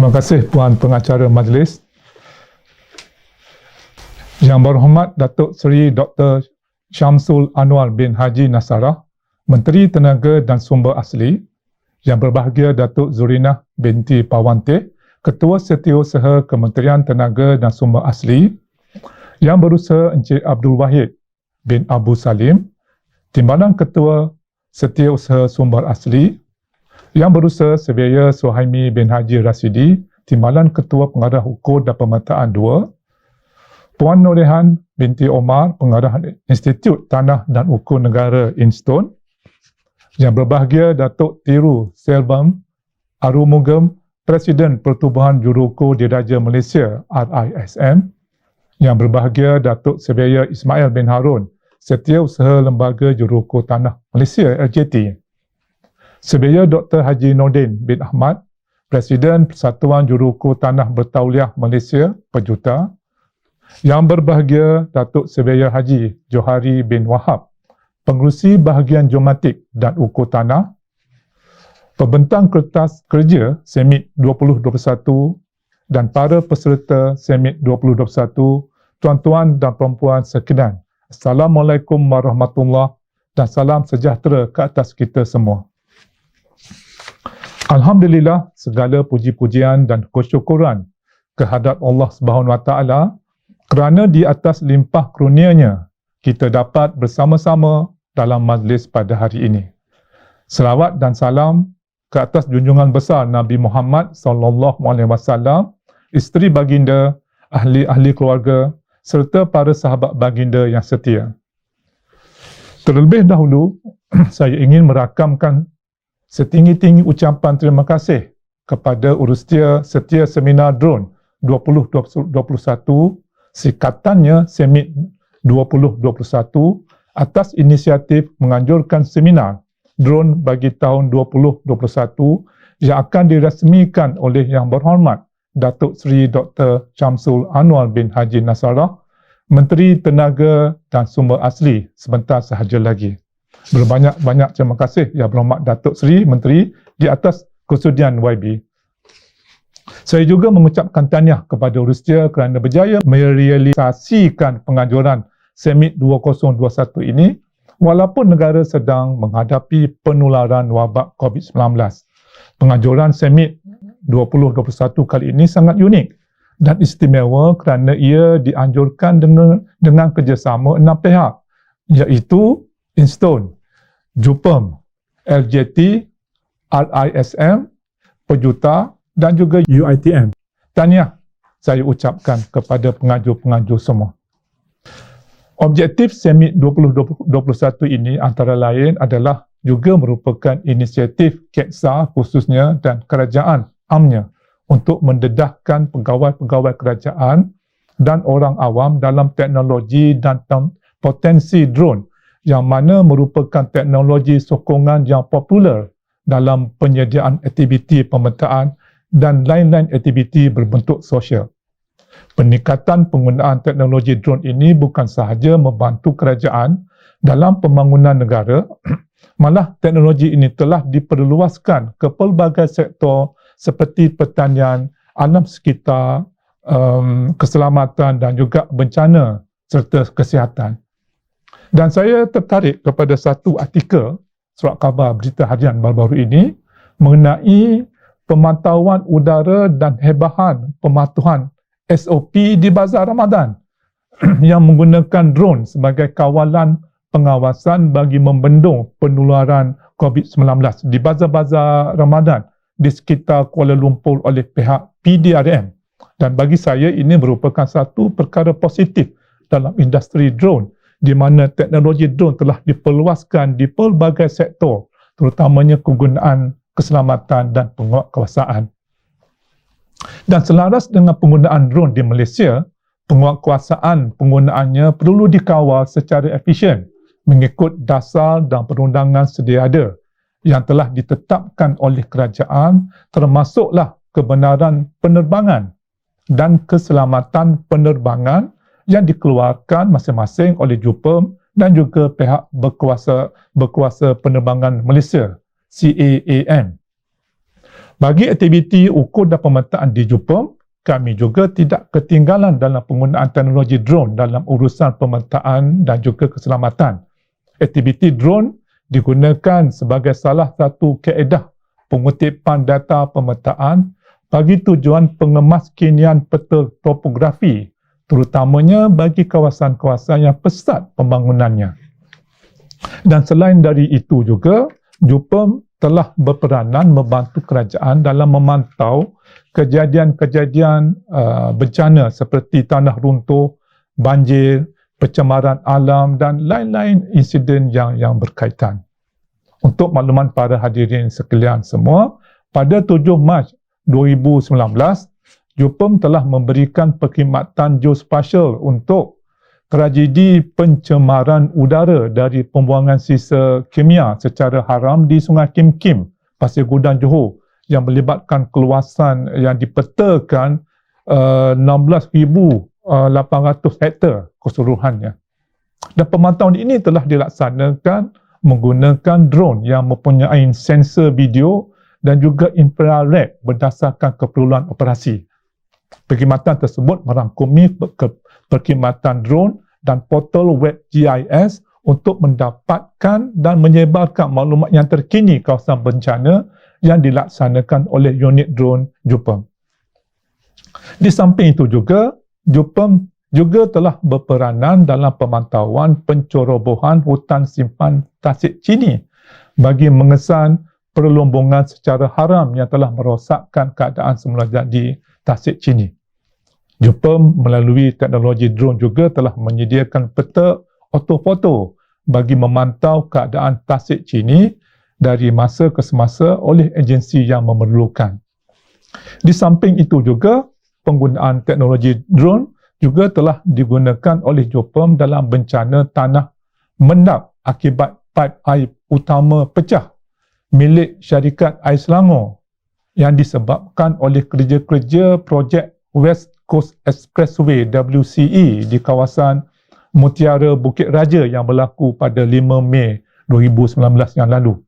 Terima kasih Puan Pengacara Majlis. Yang berhormat Datuk Seri Dr. Syamsul Anwar bin Haji Nasarah, Menteri Tenaga dan Sumber Asli. Yang berbahagia Datuk Zurinah binti Pawante, Ketua Setiausaha Kementerian Tenaga dan Sumber Asli. Yang berusaha Encik Abdul Wahid bin Abu Salim, Timbalan Ketua Setiausaha Sumber Asli. Yang berusaha Surveyor Suhaimi bin Haji Rasidi, Timbalan Ketua Pengarah Ukur dan Pemetaan 2, Puan Norehan binti Omar, Pengarah Institut Tanah dan Ukur Negara Instone. Yang berbahagia Datuk Tiru Selvam Arumugam, Presiden Pertubuhan Juruukur Diraja Malaysia RISM. Yang berbahagia Datuk Surveyor Ismail bin Harun, Setiausaha Lembaga Juruukur Tanah Malaysia LJT. Surveyor Dr. Haji Nordin bin Ahmad, Presiden Persatuan Juruukur Tanah Bertauliah Malaysia Pejuta. Yang berbahagia Datuk Surveyor Haji Johari bin Wahab, Pengerusi Bahagian Geomatik dan Ukur Tanah. Pembentang Kertas Kerja Semit 2021 dan para peserta Semit 2021, tuan-tuan dan perempuan sekalian. Assalamualaikum warahmatullahi dan salam sejahtera ke atas kita semua. Alhamdulillah, segala puji-pujian dan kesyukuran kehadrat Allah SWT kerana di atas limpah kurnianya kita dapat bersama-sama dalam majlis pada hari ini. Selawat dan salam ke atas junjungan besar Nabi Muhammad SAW, isteri baginda, ahli-ahli keluarga serta para sahabat baginda yang setia. Terlebih dahulu, saya ingin merakamkan setinggi-tinggi ucapan terima kasih kepada Urustia Setia Seminar Drone 2021, singkatannya Semit 2021, atas inisiatif menganjurkan seminar drone bagi tahun 2021 yang akan dirasmikan oleh Yang Berhormat Datuk Seri Dr. Syamsul Anwar bin Haji Nasarah, Menteri Tenaga dan Sumber Asli sebentar sahaja lagi. Berbanyak-banyak terima kasih Yang Berhormat Datuk Seri Menteri di atas kesudian YB. Saya juga mengucapkan tahniah kepada Urustia kerana berjaya merealisasikan penganjuran Semit 2021 ini walaupun negara sedang menghadapi penularan wabak COVID-19. Penganjuran Semit 2021 kali ini sangat unik dan istimewa kerana ia dianjurkan dengan kerjasama 6 pihak, iaitu Instone, Jupem, LJT, RISM, Pejuta dan juga UiTM. Tahniah saya ucapkan kepada penganjur-penganjur semua. Objektif Semit 2021 ini antara lain adalah juga merupakan inisiatif KEXA khususnya dan kerajaan amnya untuk mendedahkan pegawai-pegawai kerajaan dan orang awam dalam teknologi dan potensi drone yang mana merupakan teknologi sokongan yang popular dalam penyediaan aktiviti pemetaan dan lain-lain aktiviti berbentuk sosial. Peningkatan penggunaan teknologi drone ini bukan sahaja membantu kerajaan dalam pembangunan negara, malah teknologi ini telah diperluaskan ke pelbagai sektor seperti pertanian, alam sekitar, keselamatan dan juga bencana serta kesihatan. Dan saya tertarik kepada satu artikel surat khabar berita harian baru-baru ini mengenai pemantauan udara dan hebahan pematuhan SOP di Bazar Ramadan yang menggunakan drone sebagai kawalan pengawasan bagi membendung penularan COVID-19 di bazar-bazar Ramadan di sekitar Kuala Lumpur oleh pihak PDRM. Dan bagi saya ini merupakan satu perkara positif dalam industri drone di mana teknologi drone telah diperluaskan di pelbagai sektor, terutamanya kegunaan keselamatan dan penguatkuasaan. Dan selaras dengan penggunaan drone di Malaysia, penguatkuasaan penggunaannya perlu dikawal secara efisien mengikut dasar dan perundangan sedia ada yang telah ditetapkan oleh kerajaan, termasuklah kebenaran penerbangan dan keselamatan penerbangan yang dikeluarkan masing-masing oleh Jupem dan juga pihak berkuasa penerbangan Malaysia, CAAM. Bagi aktiviti ukur dan pemetaan di JUPEM, kami juga tidak ketinggalan dalam penggunaan teknologi drone dalam urusan pemetaan dan juga keselamatan. Aktiviti drone digunakan sebagai salah satu kaedah pengutipan data pemetaan bagi tujuan pengemaskinian peta topografi, terutamanya bagi kawasan-kawasan yang pesat pembangunannya. Dan selain dari itu juga, JUPEM telah berperanan membantu kerajaan dalam memantau kejadian-kejadian bencana seperti tanah runtuh, banjir, pencemaran alam dan lain-lain insiden yang berkaitan. Untuk makluman para hadirin sekalian semua, pada 7 Mac 2019, JUPEM telah memberikan perkhidmatan geospasial untuk tragedi pencemaran udara dari pembuangan sisa kimia secara haram di Sungai Kim Kim, Pasir Gudang, Johor yang melibatkan keluasan yang dipetakan 16,800 hektar keseluruhannya. Dan pemantauan ini telah dilaksanakan menggunakan drone yang mempunyai sensor video dan juga infrared berdasarkan keperluan operasi. Perkhidmatan tersebut merangkumi perkhidmatan drone dan portal web GIS untuk mendapatkan dan menyebarkan maklumat yang terkini kawasan bencana yang dilaksanakan oleh unit drone JUPEM. Di samping itu juga, JUPEM juga telah berperanan dalam pemantauan pencerobohan hutan simpan Tasik Chini bagi mengesan perlombongan secara haram yang telah merosakkan keadaan semula jadi Tasik Chini. JUPEM melalui teknologi drone juga telah menyediakan peta ortofoto bagi memantau keadaan Tasik Chini dari masa ke semasa oleh agensi yang memerlukan. Di samping itu juga, penggunaan teknologi drone juga telah digunakan oleh JUPEM dalam bencana tanah mendap akibat paip air utama pecah milik syarikat Air Selangor yang disebabkan oleh kerja-kerja projek West Coast Expressway WCE di kawasan Mutiara Bukit Raja yang berlaku pada 5 Mei 2019 yang lalu,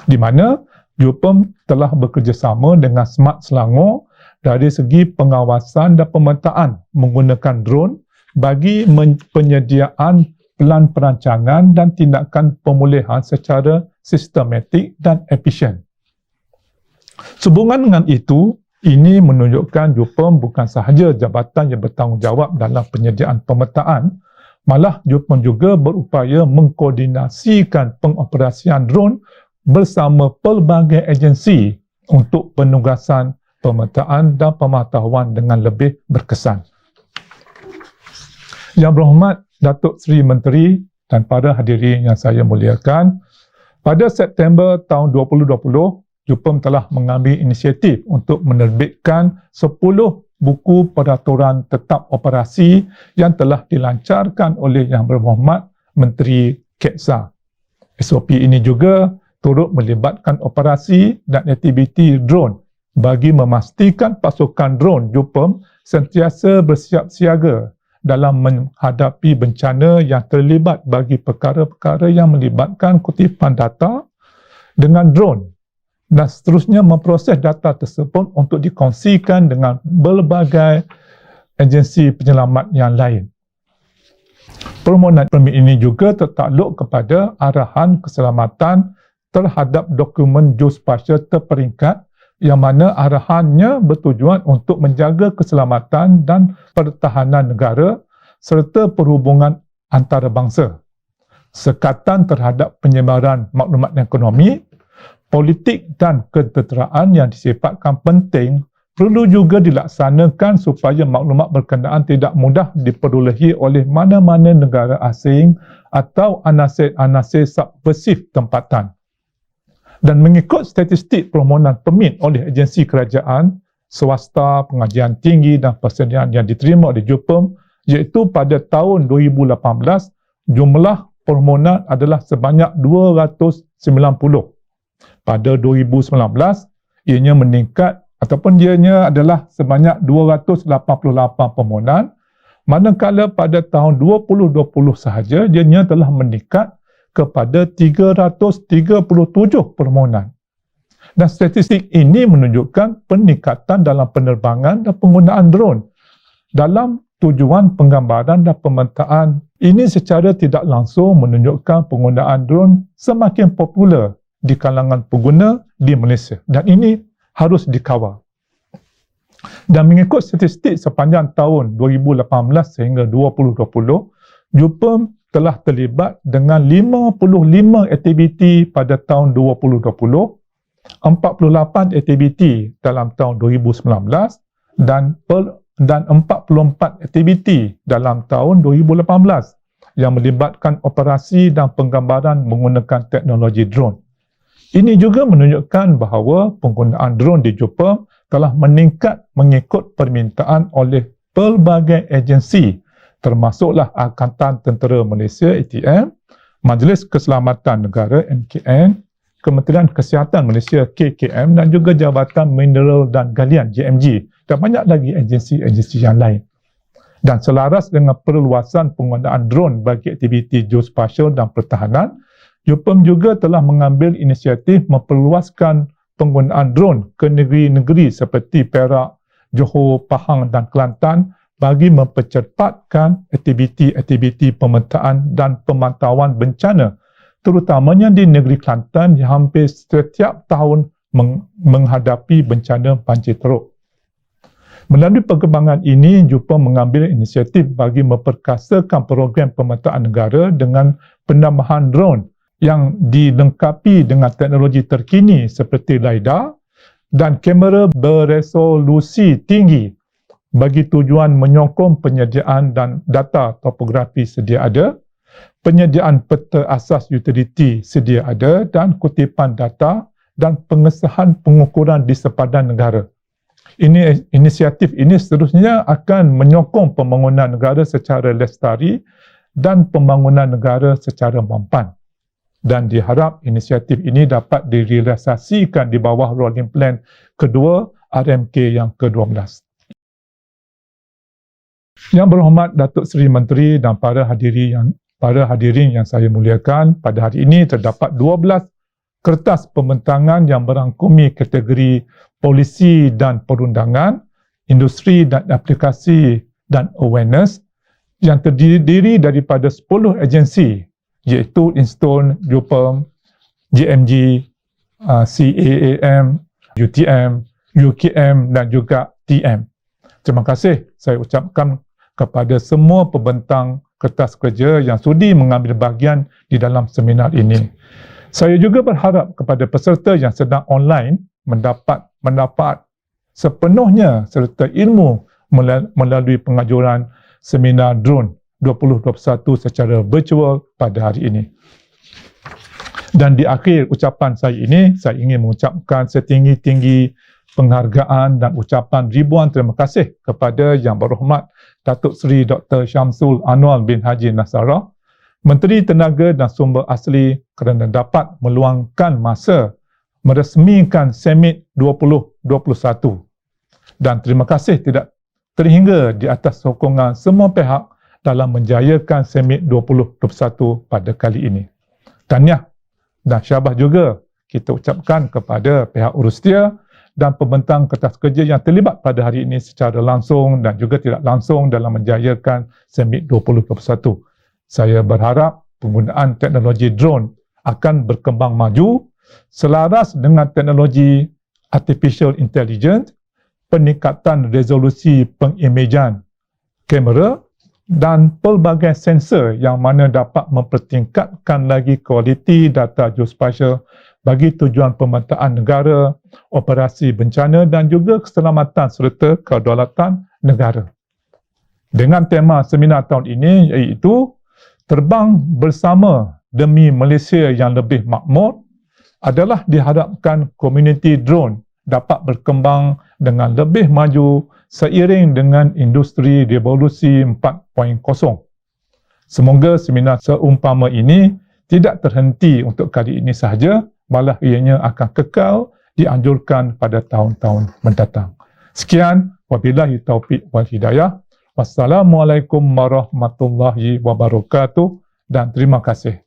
di mana JUPEM telah bekerjasama dengan Smart Selangor dari segi pengawasan dan pemetaan menggunakan drone bagi penyediaan pelan perancangan dan tindakan pemulihan secara sistematik dan efisien. Sehubungan dengan itu, ini menunjukkan JUPEM bukan sahaja jabatan yang bertanggungjawab dalam penyediaan pemetaan, malah JUPEM juga berupaya mengkoordinasikan pengoperasian drone bersama pelbagai agensi untuk penugasan pemetaan dan pemantauan dengan lebih berkesan. Yang berhormat Datuk Seri Menteri dan para hadirin yang saya muliakan, pada September tahun 2020, JUPEM telah mengambil inisiatif untuk menerbitkan 10 buku peraturan tetap operasi yang telah dilancarkan oleh Yang Berhormat Menteri KEXA. SOP ini juga turut melibatkan operasi dan aktiviti drone bagi memastikan pasukan drone JUPEM sentiasa bersiap siaga dalam menghadapi bencana yang terlibat bagi perkara-perkara yang melibatkan kutipan data dengan drone dan seterusnya memproses data tersebut untuk dikongsikan dengan berbagai agensi penyelamat yang lain. Permohonan permit ini juga tertakluk kepada arahan keselamatan terhadap dokumen geospasial terperingkat yang mana arahannya bertujuan untuk menjaga keselamatan dan pertahanan negara serta perhubungan antarabangsa, sekatan terhadap penyebaran maklumat ekonomi, politik dan ketenteraan yang disifatkan penting perlu juga dilaksanakan supaya maklumat berkenaan tidak mudah diperolehi oleh mana-mana negara asing atau anasir-anasir subversif tempatan. Dan mengikut statistik permohonan permit oleh agensi kerajaan, swasta, pengajian tinggi dan persediaan yang diterima oleh JUPEM, iaitu pada tahun 2018, jumlah permohonan adalah sebanyak 290. Pada 2019, ianya meningkat ataupun ianya adalah sebanyak 288 permohonan, manakala pada tahun 2020 sahaja ianya telah meningkat kepada 337 permohonan. Dan statistik ini menunjukkan peningkatan dalam penerbangan dan penggunaan drone dalam tujuan penggambaran dan pemetaan. Ini secara tidak langsung menunjukkan penggunaan drone semakin popular di kalangan pengguna di Malaysia. Dan ini harus dikawal. Dan mengikut statistik sepanjang tahun 2018 sehingga 2020, JUPEM telah terlibat dengan 55 aktiviti pada tahun 2020, 48 aktiviti dalam tahun 2019 dan 44 aktiviti dalam tahun 2018 yang melibatkan operasi dan penggambaran menggunakan teknologi drone. Ini juga menunjukkan bahawa penggunaan drone di JUPEM telah meningkat mengikut permintaan oleh pelbagai agensi, termasuklah Angkatan Tentera Malaysia ATM, Majlis Keselamatan Negara MKN, Kementerian Kesihatan Malaysia KKM dan juga Jabatan Mineral dan Galian JMG dan banyak lagi agensi-agensi yang lain. Dan selaras dengan perluasan penggunaan drone bagi aktiviti geospasial dan pertahanan, JUPEM juga telah mengambil inisiatif memperluaskan penggunaan drone ke negeri-negeri seperti Perak, Johor, Pahang dan Kelantan bagi mempercepatkan aktiviti-aktiviti pemetaan dan pemantauan bencana, terutamanya di negeri Kelantan yang hampir setiap tahun menghadapi bencana banjir teruk. Melalui perkembangan ini, JUPEM mengambil inisiatif bagi memperkasakan program pemetaan negara dengan penambahan drone yang dilengkapi dengan teknologi terkini seperti LiDAR dan kamera beresolusi tinggi bagi tujuan menyokong penyediaan dan data topografi sedia ada, penyediaan peta asas utiliti sedia ada dan kutipan data dan pengesahan pengukuran di sepadan negara. Inisiatif ini seterusnya akan menyokong pembangunan negara secara lestari dan pembangunan negara secara mampan. Dan diharap inisiatif ini dapat direalisasikan di bawah Rolling Plan kedua RMK yang ke-12. Yang berhormat Datuk Seri Menteri dan para hadirin yang saya muliakan, pada hari ini terdapat 12 kertas pembentangan yang merangkumi kategori polisi dan perundangan, industri dan aplikasi dan awareness yang terdiri daripada 10 agensi iaitu Instone, JUPEM, JMG, CAAM, UTM, UKM dan juga TM. Terima kasih saya ucapkan kepada semua pembentang kertas kerja yang sudi mengambil bahagian di dalam seminar ini. Saya juga berharap kepada peserta yang sedang online mendapat sepenuhnya serta ilmu melalui pengajuran seminar drone 2021 secara virtual pada hari ini. Dan di akhir ucapan saya ini, saya ingin mengucapkan setinggi-tinggi penghargaan dan ucapan ribuan terima kasih kepada Yang Berhormat Datuk Seri Dr. Syamsul Anwar bin Haji Nasrallah, Menteri Tenaga dan Sumber Asli kerana dapat meluangkan masa meresmikan Summit 2021. Dan terima kasih tidak terhingga di atas sokongan semua pihak dalam menjayakan Summit 2021 pada kali ini. Tahniah dan syabas juga kita ucapkan kepada pihak Urustia dan pembentang kertas kerja yang terlibat pada hari ini secara langsung dan juga tidak langsung dalam menjayakan Summit 2021. Saya berharap penggunaan teknologi drone akan berkembang maju selaras dengan teknologi artificial intelligence, peningkatan resolusi pengimejan kamera dan pelbagai sensor yang mana dapat mempertingkatkan lagi kualiti data geospasial bagi tujuan pemetaan negara, operasi bencana dan juga keselamatan serta kedaulatan negara. Dengan tema seminar tahun ini iaitu Terbang Bersama Demi Malaysia yang Lebih Makmur, adalah diharapkan komuniti drone dapat berkembang dengan lebih maju seiring dengan industri revolusi 4.0. Semoga seminar seumpama ini tidak terhenti untuk kali ini sahaja, malah ianya akan kekal dianjurkan pada tahun-tahun mendatang. Sekian, wabillahi taufiq wal hidayah. Wassalamualaikum warahmatullahi wabarakatuh dan terima kasih.